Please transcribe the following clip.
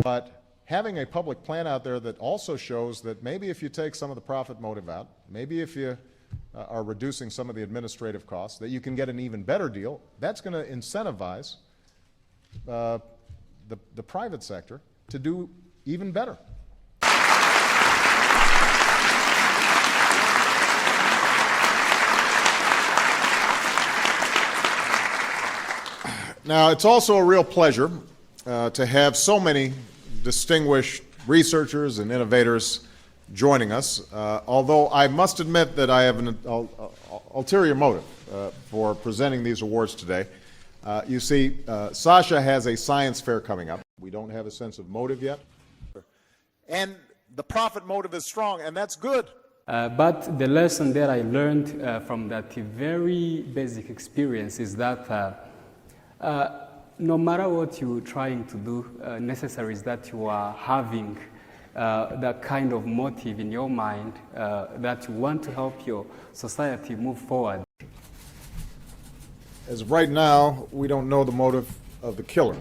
But having a public plan out there that also shows that maybe if you take some of the profit motive out, maybe if you are reducing some of the administrative costs, that you can get an even better deal, that's going to incentivize the private sector to do even better. Now, it's also a real pleasure to have so many distinguished researchers and innovators joining us, although I must admit that I have an ulterior motive for presenting these awards today. You see, Sasha has a science fair coming up. We don't have a sense of motive yet. And the profit motive is strong, and that's good. But the lesson that I learned from that very basic experience is that no matter what you're trying to do, necessary is that you are having that kind of motive in your mind that you want to help your society move forward. As of right now, we don't know the motive of the killer.